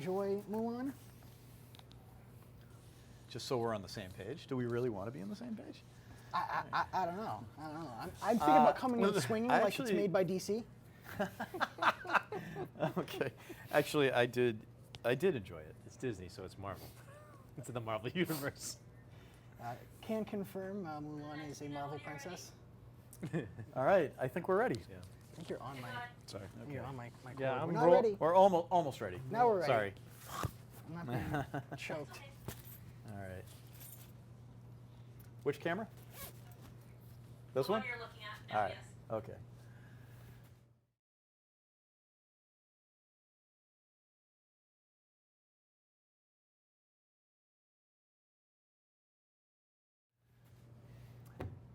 enjoy Mulan? Just so we're on the same page. Do we really want to be on the same page? I don't know. I'm thinking about coming in swinging like it's made by DC. Okay. Actually, I did enjoy it. It's Disney, so it's Marvel. It's in the Marvel universe. Can confirm Mulan is a Marvel princess. All right, I think we're ready. Yeah. I think you're on my. Sorry. Okay. You're on my Yeah, cord. I'm We're not ready. We're almost ready. Now we're ready. Sorry. I'm not being choked. All right. Which camera? This The one? you're looking at. All right. Yes. Okay.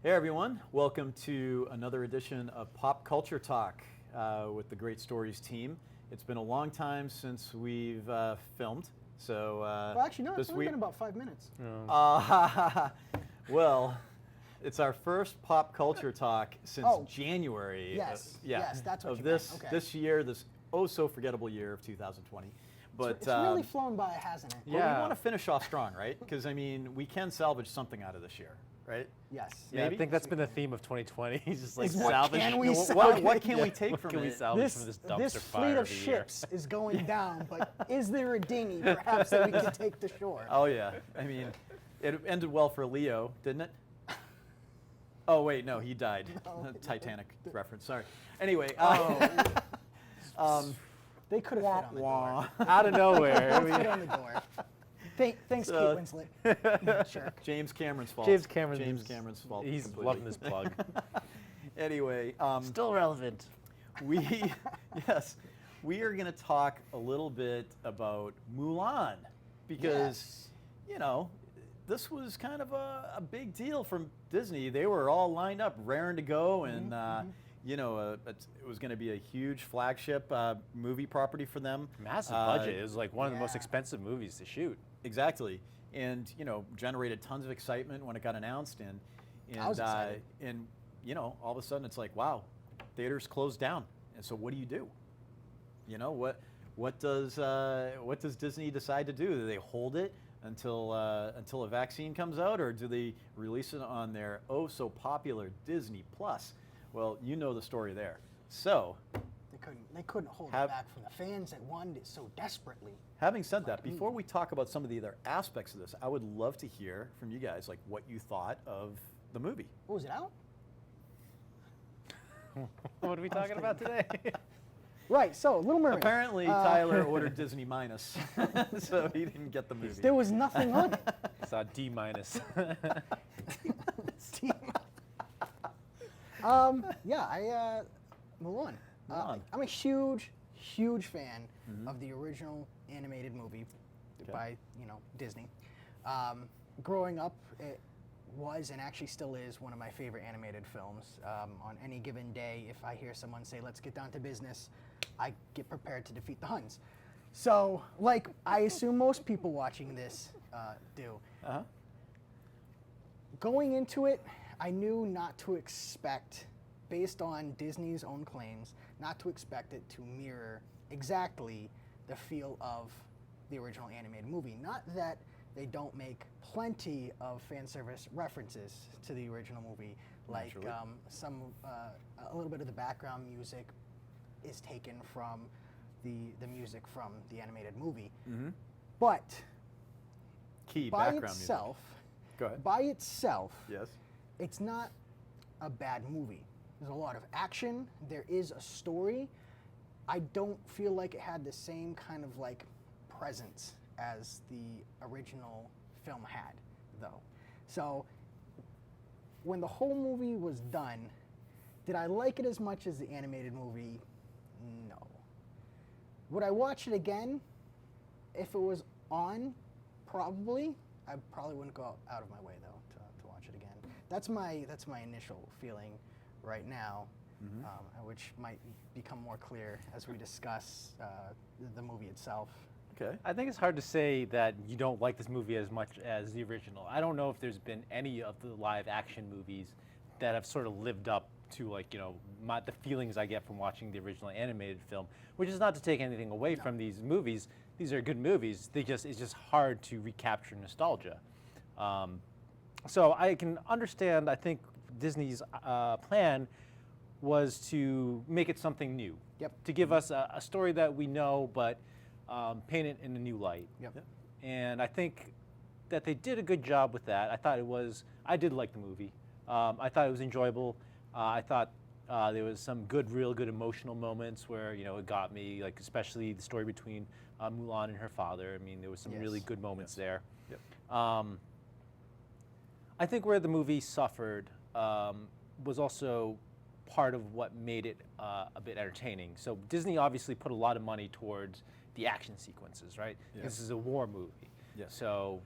Hey everyone, welcome to another edition of Pop Culture Talk with the Great Stories team. It's been a long time since we've filmed, so Well, actually, no. It's only been about 5 minutes. Well, it's our first Pop Culture Talk since Oh. January. Yes. Yeah, Yes, that's what of you this meant. Okay. this year, this oh so forgettable year of 2020. But It's really flown by, hasn't it? well, Yeah. we want to finish off strong, right? Because I mean, we can salvage something out of this year, right? Yes. Yeah, Maybe? I think that's been the theme of 2020. He's just like Is what salvage. can we What, salvage? what can we Yeah, take what from can we it? salvage from this dumpster This fire fleet of of the year? ships is going down, but is there a dinghy perhaps that we can take to shore? Oh yeah, I mean, it ended well for Leo, didn't it? Oh wait, no, he died. No. Titanic reference. Sorry. Anyway, They could have fit on the door. Out of nowhere. They fit on the door. Thanks, Kate Winslet. Jerk. James Cameron's fault. James Cameron. James Cameron's fault. He's completely. loving this plug. Anyway, Still relevant. we we are going to talk a little bit about Mulan because you know this was kind of a big deal from Disney. They were all lined up, raring to go, and you know it was going to be a huge flagship movie property for them. Massive budget. It was like one of the most Yeah. expensive movies to shoot. Exactly, and you know generated tons of excitement when it got announced, and I was excited. and you know all of a sudden it's like wow, theaters closed down, and so what do you do? You know what does Disney decide to do? Do they hold it until a vaccine comes out, or do they release it on their oh so popular Disney Plus? Well, you know the story there. So, They couldn't hold Have- it back from the fans that wanted it so desperately. having said that, before we talk about some of the other aspects of this, I would love to hear from you guys like what you thought of the movie. What was it out? What are we talking about today? Right. So Little Mermaid. Apparently, Tyler ordered Disney minus, so he didn't get the movie. There was nothing on it. Saw D minus. Yeah, Mulan. Mulan. I'm a huge fan of the original animated movie by Disney. Growing up, it was and actually still is one of my favorite animated films. On any given day, if I hear someone say, "Let's get down to business," I get prepared to defeat the Huns. So, like I assume most people watching this do. Uh-huh. Going into it, I knew not to expect, based on Disney's own claims, not to expect it to mirror exactly the feel of the original animated movie. Not that they don't make plenty of fan service references to the original movie, like Naturally. a little bit of the background music is taken from the music from the animated movie. But Key by background itself, music. Go ahead. by itself, Yes. it's not a bad movie. There's a lot of action. There is a story. I don't feel like it had the same kind of like presence as the original film had, though. So when the whole movie was done, did I like it as much as the animated movie? No. Would I watch it again if it was on? Probably. I probably wouldn't go out of my way though to watch it again. That's my initial feeling right now, which might become more clear as we discuss the movie itself. Okay. I think it's hard to say that you don't like this movie as much as the original. I don't know if there's been any of the live action movies that have sort of lived up to like, you know, the feelings I get from watching the original animated film, which is not to take anything away from these movies. these are good movies. It's just hard to recapture nostalgia. So I can understand. I think Disney's plan was to make it something new. Yep. To give us a story that we know, but paint it in a new light. Yep. And I think that they did a good job with that. I did like the movie. I thought it was enjoyable. I thought there was some real good emotional moments where, it got me, like especially the story between Mulan and her father. I mean, there was some really good moments there. Yep. I think where the movie suffered was also part of what made it a bit entertaining. So Disney obviously put a lot of money towards the action sequences, right? Yeah. This is a war movie. Yes. So,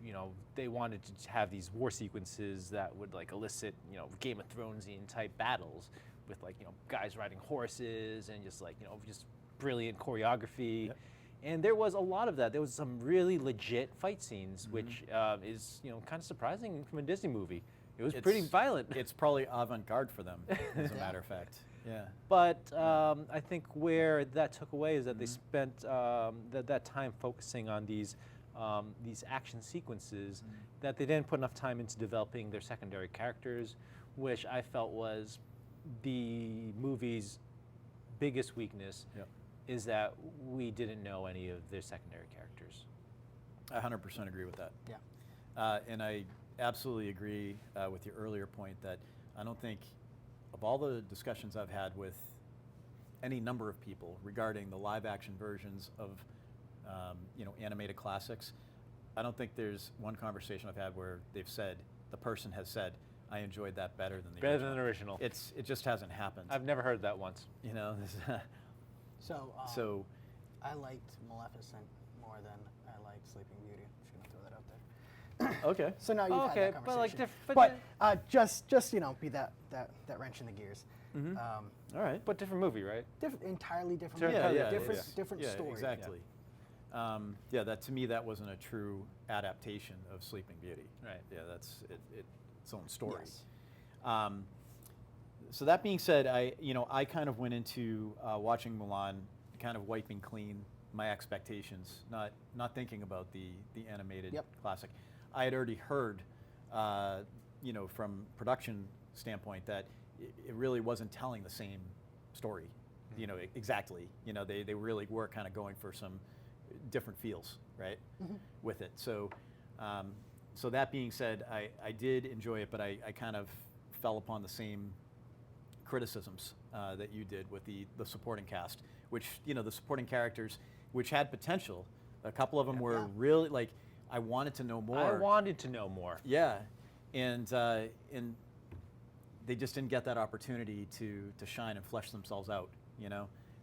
they wanted to have these war sequences that would like elicit, Game of Thronesian type battles with like, guys riding horses and just like, just brilliant choreography. Yep. And there was a lot of that. There was some really legit fight scenes, which is, kind of surprising from a Disney movie. It was pretty violent. It's probably avant-garde for them, as a matter of fact. Yeah. But I think where that took away is that they spent that time focusing on these action sequences that they didn't put enough time into developing their secondary characters, which I felt was the movie's biggest weakness. Yep. Is that we didn't know any of their secondary characters. I 100% agree with that. Yeah. And I absolutely agree with your earlier point that I don't think, of all the discussions I've had with any number of people regarding the live action versions of animated classics, I don't think there's one conversation I've had where the person has said, I enjoyed that better than the original. Than the original. It just hasn't happened. I've never heard that once. So, I liked Maleficent more than I liked Sleeping Beauty. I'm just gonna throw that out there. Okay. So now you've had that conversation. but just be that wrench in the gears. All right. but different movie, right? Entirely different. Yeah, movie, yeah, different yeah, story. Exactly. That to me, that wasn't a true adaptation of Sleeping Beauty. Right. Yeah, that's its own story. Yes. So that being said, I kind of went into watching Mulan, kind of wiping clean my expectations, not thinking about the animated classic. I had already heard, from production standpoint that it really wasn't telling the same story, exactly. They really were kind of going for some different feels, right, with it. So, so that being said, I did enjoy it, but I kind of fell upon the same criticisms that you did with the supporting cast, which, the supporting characters, which had potential. A couple of them were really, like, I wanted to know more. I wanted to know more. Yeah, and they just didn't get that opportunity to shine and flesh themselves out,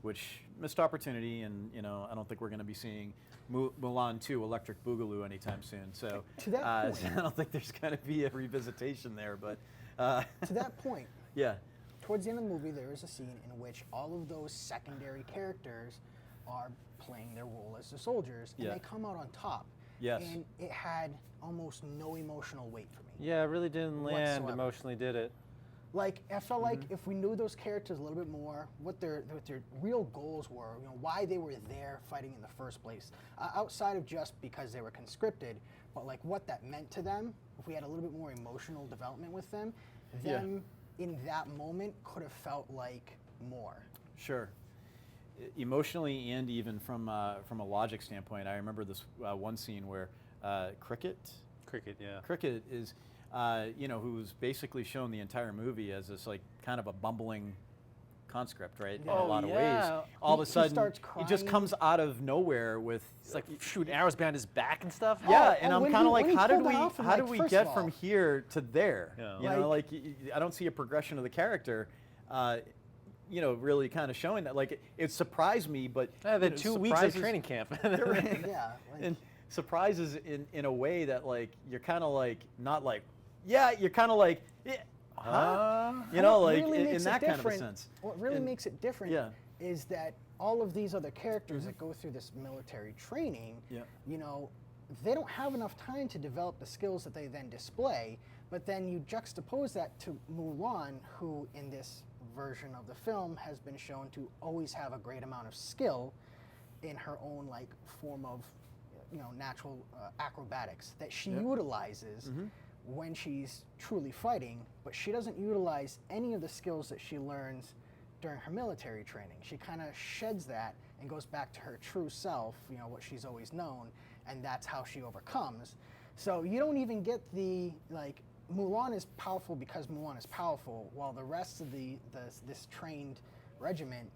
which missed opportunity, and, I don't think we're going to be seeing Mulan 2, Electric Boogaloo anytime soon. So To that point. I don't think there's going to be a revisitation there, but. To that point, Yeah. towards the end of the movie, there is a scene in which all of those secondary characters are playing their role as the soldiers, and they come out on top. Yes. And it had almost no emotional weight for me. Yeah, it really didn't land Whatsoever. emotionally, did it? Like, I felt like if we knew those characters a little bit more, what their real goals were, why they were there fighting in the first place, outside of just because they were conscripted, but like what that meant to them, if we had a little bit more emotional development with them, them in that moment could have felt like more. Sure. Emotionally and even from a logic standpoint, I remember this one scene where Cricket is, who's basically shown the entire movie as this like kind of a bumbling conscript, right? In a lot of ways. All of a sudden, starts he just crying. comes out of nowhere with It's like shooting arrows behind his back and stuff. and I'm when kind he- of like, when he how did pulled we it off, I'm how like, did we first get of from all- here to there? Yeah. I don't see a progression of the character. Really kind of showing that. Like it surprised me, but The 2 weeks of surprises- training camp. Yeah. and surprises in a way that like you're kind of like not like you're kind of like huh? What like really in makes that it kind of a different- sense. What really And- makes it different yeah. is that all of these other characters that go through this military training, Yeah. they don't have enough time to develop the skills that they then display. But then you juxtapose that to Mulan, who in this version of the film has been shown to always have a great amount of skill. in her own like form of, natural acrobatics that she Yep. utilizes when she's truly fighting, but she doesn't utilize any of the skills that she learns during her military training. She kind of sheds that and goes back to her true self, what she's always known, and that's how she overcomes. So you don't even get the, like, Mulan is powerful because Mulan is powerful, while the rest of this trained regiment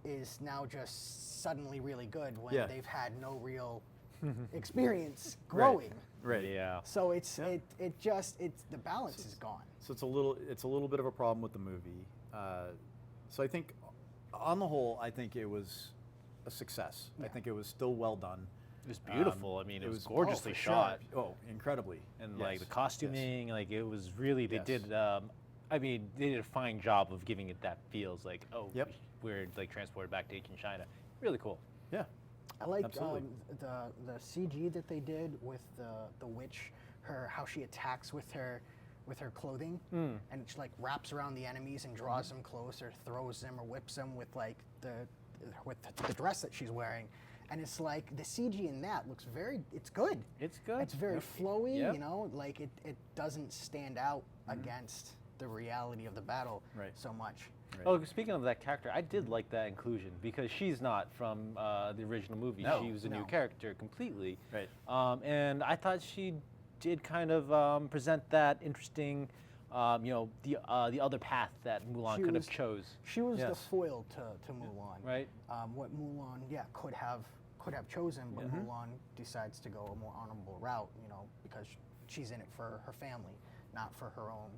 is now just suddenly really good when Yeah. they've had no real experience growing. Right. Yeah. So it's Yeah. it's the balance is gone. So it's a little bit of a problem with the movie. So I think, on the whole, I think it was a success. I Yeah. think it was still well done. It was beautiful. I mean, it was oh, gorgeously for shot. sure. Oh, incredibly. And Yes. like the Yes. costuming, like it was really they Yes. did. I mean, they did a fine job of giving it that feels like Yep. we're like transported back to ancient China. Really cool. Yeah. I like Absolutely. the CG that they did with the witch, how she attacks with her clothing, and she like wraps around the enemies and draws them close, or throws them or whips them with like the dress that she's wearing, and it's like the CG in that looks it's good. It's good. It's very flowy, Yep. like it doesn't stand out against the reality of the battle Right. so much. Right. Oh, speaking of that character, I did like that inclusion because she's not from the original movie. No. She was a new No. character completely. Right. And I thought she did kind of present that interesting, the other path that Mulan She could was- have chose. She was the Yes. foil to Mulan. Right. What Mulan, could have chosen, but Mulan decides to go a more honorable route, because she's in it for her family, not for her own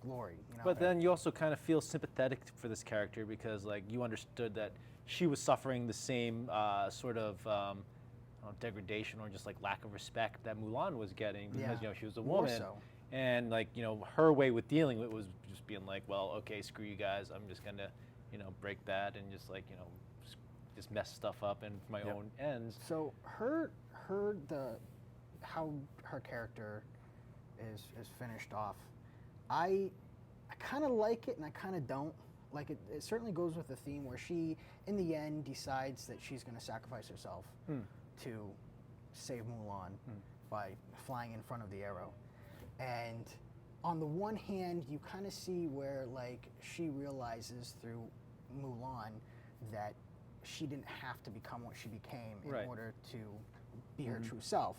glory. But then you also kind of feel sympathetic for this character because, like, you understood that she was suffering the same sort of I don't know, degradation or just like lack of respect that Mulan was getting because Yeah, she was a more woman, so. and like her way with dealing with it was just being like, well, okay, screw you guys, I'm just gonna break that and just like just mess stuff up and for my Yep. own ends. So how her character is finished off, I kind of like it and I kind of don't. Like it certainly goes with the theme where she, in the end, decides that she's going to sacrifice herself to save Mulan by flying in front of the arrow. And on the one hand, you kind of see where like she realizes through Mulan that she didn't have to become what she became in Right. order to be her true self.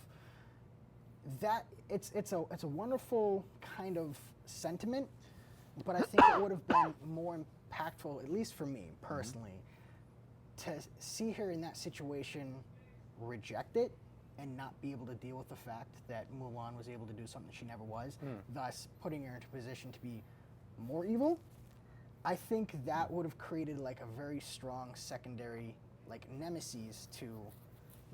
That it's a wonderful kind of sentiment, but I think it would have been more impactful, at least for me personally, to see her in that situation reject it and not be able to deal with the fact that Mulan was able to do something she never was, thus putting her into a position to be more evil. I think that would have created like a very strong secondary like nemesis to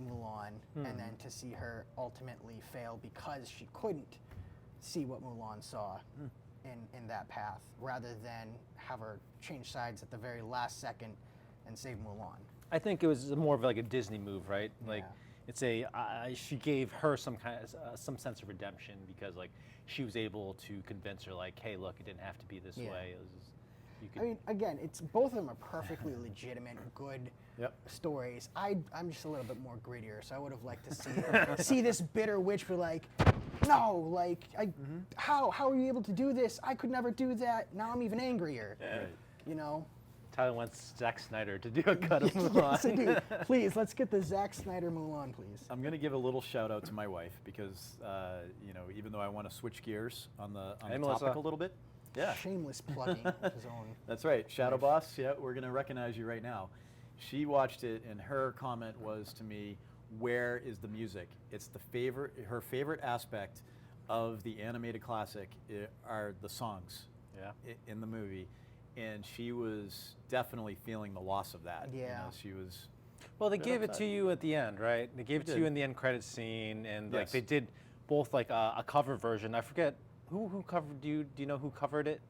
Mulan, and then to see her ultimately fail because she couldn't see what Mulan saw in that path, rather than have her change sides at the very last second and save Mulan. I think it was more of like a Disney move, right? Like Yeah. it's she gave her some kind of some sense of redemption because like she was able to convince her like, hey, look, it didn't have to be this Yeah. way. It was just, you could, I mean, again, it's both of them are perfectly legitimate, good Yep. stories. I'm just a little bit more grittier, so I would have liked to see this bitter witch be like, no, like, how are you able to do this? I could never do that. Now I'm even angrier. Right. You know? Tyler wants Zack Snyder to do a cut of Mulan. Yes, I do. Please, let's get the Zack Snyder Mulan, please. I'm going to give a little shout out to my wife because, even though I want to switch gears on the Hey, topic Melissa. a little bit. Yeah. Shameless plugging of his own. That's right. Shadow Boss, yeah, we're going to recognize you right now. She watched it, and her comment was to me, where is the music? It's her favorite aspect of the animated classic are the songs Yeah. in the movie. And she was definitely feeling the loss of that. Yeah. She was. Well, they Bit gave it upset. to you at the end, right? They gave it They to you did. in the end credit scene, and like Yes. they did both like a cover version. I forget who covered. Do you know who covered it?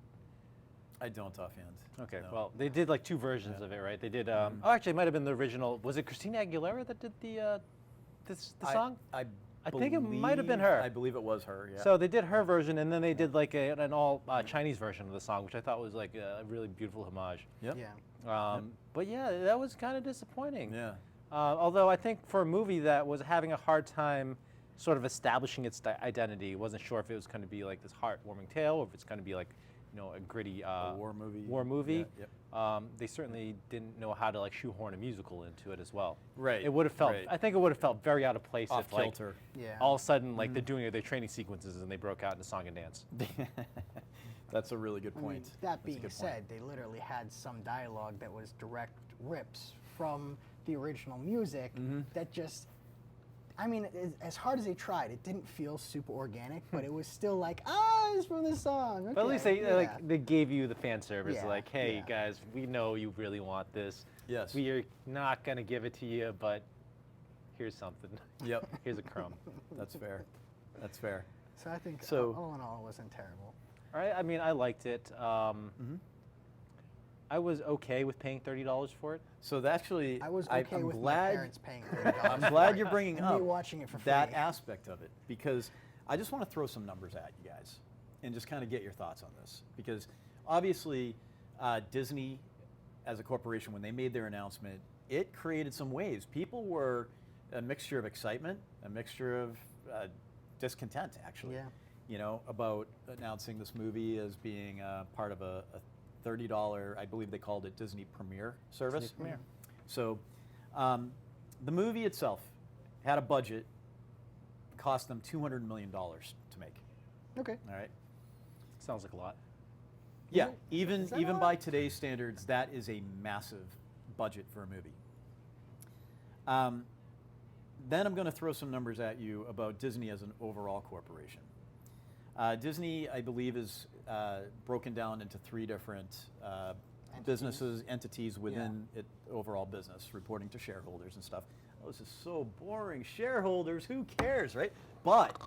I don't offhand. Okay, No. well, they did like two versions Yeah. of it, right? They did. Oh, actually, it might have been the original. Was it Christina Aguilera that did the song? I think it might have been her. I believe it was her. Yeah. So they did her version, and then they did like an all Chinese version of the song, which I thought was like a really beautiful homage. Yep. Yeah. But yeah, that was kind of disappointing. Yeah. Although I think for a movie that was having a hard time sort of establishing its identity, wasn't sure if it was going to be like this heartwarming tale or if it's going to be like, a gritty A war movie. War movie. Yeah, yep. They certainly didn't know how to like shoehorn a musical into it as well. Right. It would have felt. right. I think it would have felt very out of place Off if like kilter. Yeah. all of a sudden like they're doing their training sequences and they broke out into song and dance. That's a really good I mean, point. that That's a being good point. said, they literally had some dialogue that was direct rips from the original music that just, I mean, as hard as they tried, it didn't feel super organic, but it was still like, it's from this song. But at least okay, they yeah. like they gave you the fan service, Yeah, like, hey yeah. guys, we know you really want this. Yes. We are not gonna give it to you, but here's something. Yep. Here's a crumb. That's fair. That's fair. So I think So- all in all, it wasn't terrible. All right. I mean, I liked it. I was okay with paying $30 for it. So actually, I was okay I'm with my glad. parents paying $30 I'm for glad it you're bringing and up me watching it for free. that aspect of it, because I just want to throw some numbers at you guys and just kind of get your thoughts on this, because obviously Disney as a corporation, when they made their announcement, it created some waves. People were a mixture of excitement, a mixture of discontent, actually. Yeah. About announcing this movie as being part of a $30, I believe they called it Disney Premiere service. Disney Premiere. So the movie itself had a budget, cost them $200 million to make. Okay. All right. Sounds like a lot. Yeah, it- even is that even a by lot? today's standards, that is a massive budget for a movie. Then I'm going to throw some numbers at you about Disney as an overall corporation. Disney, I believe, is broken down into 3 different entities within it overall business, reporting to shareholders and stuff. Oh, this is so boring. Shareholders, who cares, right? But,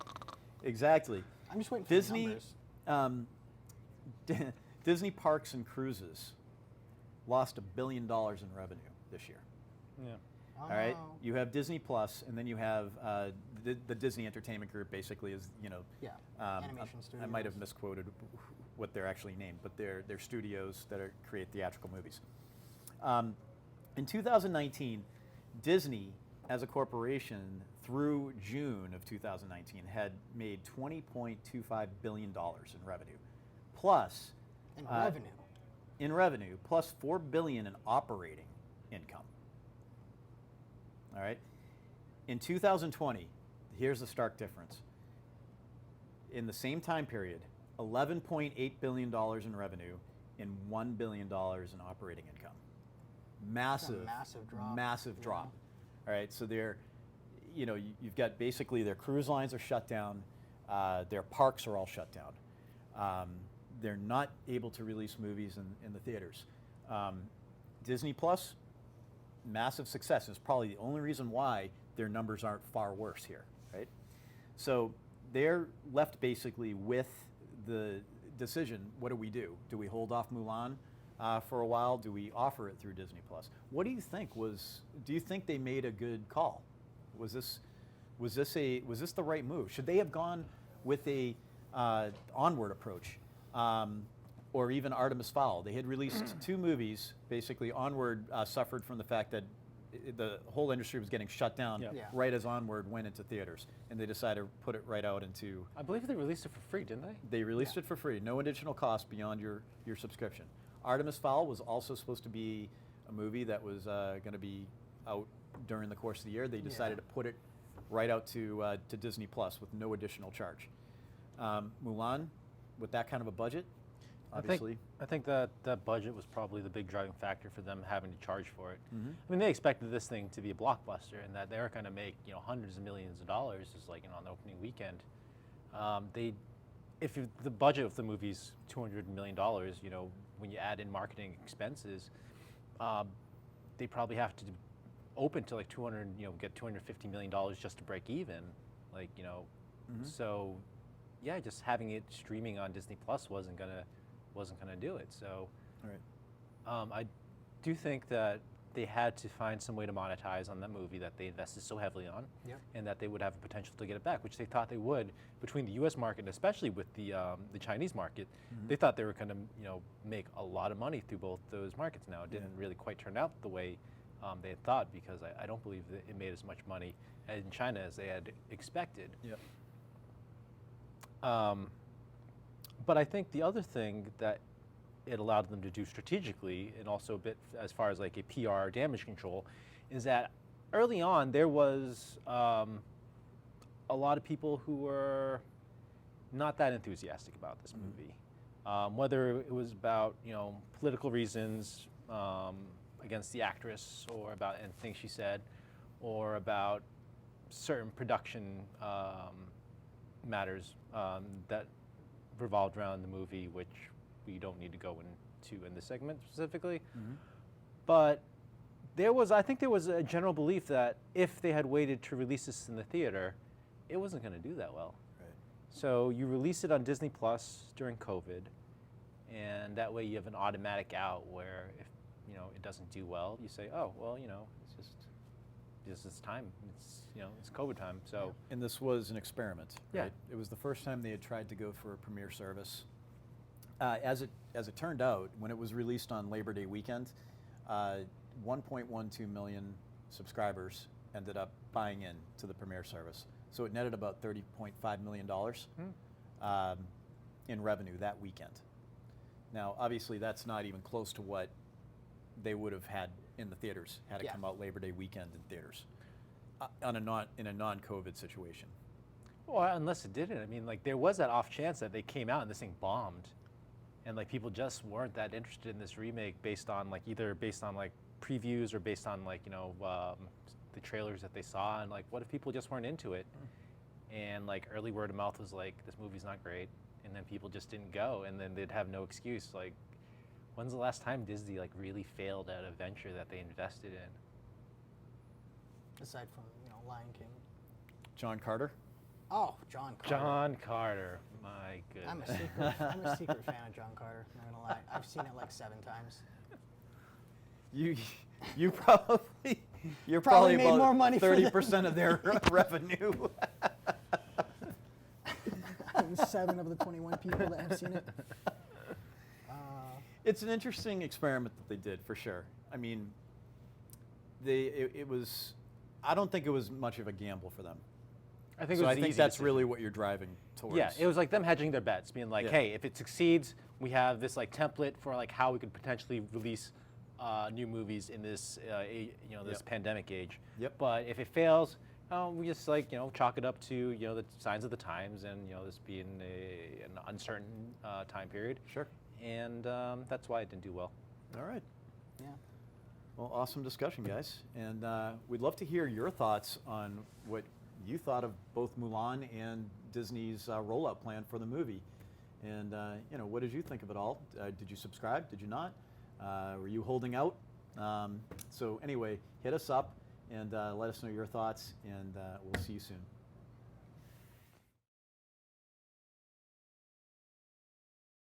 exactly. I'm just waiting for the Disney, numbers. Disney Parks and Cruises lost $1 billion in revenue this year. Yeah. All right, Oh. you have Disney Plus, and then you have the Disney Entertainment Group. Basically, is Yeah. Animation I might have studios. misquoted what they're actually named, but they're studios that create theatrical movies. In 2019, Disney, as a corporation, through June of 2019, had made $20.25 billion in revenue, plus In revenue. plus $4 billion in operating income. All right. In 2020, here's the stark difference. In the same time period, $11.8 billion in revenue and $1 billion in operating income. Massive, massive drop. Massive Yeah. drop. All right. So you've got basically their cruise lines are shut down, their parks are all shut down. They're not able to release movies in the theaters. Disney Plus, massive success. It's probably the only reason why their numbers aren't far worse here, right? So they're left basically with the decision, what do we do? Do we hold off Mulan for a while? Do we offer it through Disney Plus? What do you think do you think they made a good call? Was this the right move? Should they have gone with a Onward approach? Or even Artemis Fowl. They had released 2 movies. Basically, Onward suffered from the fact that the whole industry was getting shut down Yeah. Yeah. right as Onward went into theaters, and they decided to put it right out into. I believe they released it for free, didn't they? They released it for free, no additional cost beyond your subscription. Artemis Fowl was also supposed to be a movie that was going to be out during the course of the year. They decided to put it right out to Disney Plus with no additional charge. Mulan, with that kind of a budget, obviously. I think that budget was probably the big driving factor for them having to charge for it. Mhm. I mean, they expected this thing to be a blockbuster and that they were going to make hundreds of millions of dollars, just like on the opening weekend. The budget of the movie's $200 million, when you add in marketing expenses, they probably have to open to like get $250 million just to break even, So, yeah, just having it streaming on Disney Plus wasn't gonna do it. So, All right. I do think that they had to find some way to monetize on that movie that they invested so heavily on, Yep. and that they would have a potential to get it back, which they thought they would between the U.S. market, and especially with the Chinese market. They thought they were going to make a lot of money through both those markets. Now it didn't really quite turn out the way they had thought, because I don't believe that it made as much money in China as they had expected. Yep. But I think the other thing that it allowed them to do strategically, and also a bit as far as like a PR damage control, is that early on there was a lot of people who were not that enthusiastic about this movie. Whether it was about, you know, political reasons against the actress, or about anything she said, or about certain production matters that revolved around the movie, which we don't need to go into in this segment specifically. But I think there was a general belief that if they had waited to release this in the theater, it wasn't going to do that well. Right. So you release it on Disney Plus during COVID, and that way you have an automatic out where if, you know, it doesn't do well, you say, oh, well, you know, it's time. It's, you know, it's COVID time. So And this was an experiment, Yeah. right? It was the first time they had tried to go for a premiere service. As it turned out, when it was released on Labor Day weekend, 1.12 million subscribers ended up buying in to the premiere service. So it netted about $30.5 million in revenue that weekend. Now, obviously, that's not even close to what they would have had in the theaters had it come out Labor Day weekend in theaters in a non-COVID situation. Well, unless it didn't. I mean, like, there was that off chance that they came out and this thing bombed, and like people just weren't that interested in this remake based on like either based on like previews or based on like, you know, the trailers that they saw, and like what if people just weren't into it, and like early word of mouth was like this movie's not great, and then people just didn't go, and then they'd have no excuse. Like, when's the last time Disney like really failed at a venture that they invested in? Aside from, you know, Lion King. John Carter? Oh, John Carter. John Carter, my goodness. I'm a secret fan of John Carter, not gonna lie. I've seen it like 7 times. You're probably Probably made about more money for 30% of their revenue. I'm 7 of the 21 people that have seen it. It's an interesting experiment that they did, for sure. I mean, it was. I don't think it was much of a gamble for them. I think So it was I the think easy that's decision. really what you're driving towards. Yeah, it was like them hedging their bets, being like, Yeah. hey, if it succeeds, we have this like template for like how we could potentially release new movies in this this Yep. pandemic age. Yep. But if it fails, we just like, you know, chalk it up to, you know, the signs of the times, and, you know, this being an uncertain time period. Sure. And that's why it didn't do well. All right. Yeah. Well, awesome discussion, guys. And we'd love to hear your thoughts on what you thought of both Mulan and Disney's rollout plan for the movie. And, you know, what did you think of it all? Did you subscribe? Did you not? Were you holding out? So anyway, hit us up and let us know your thoughts, and we'll see you soon.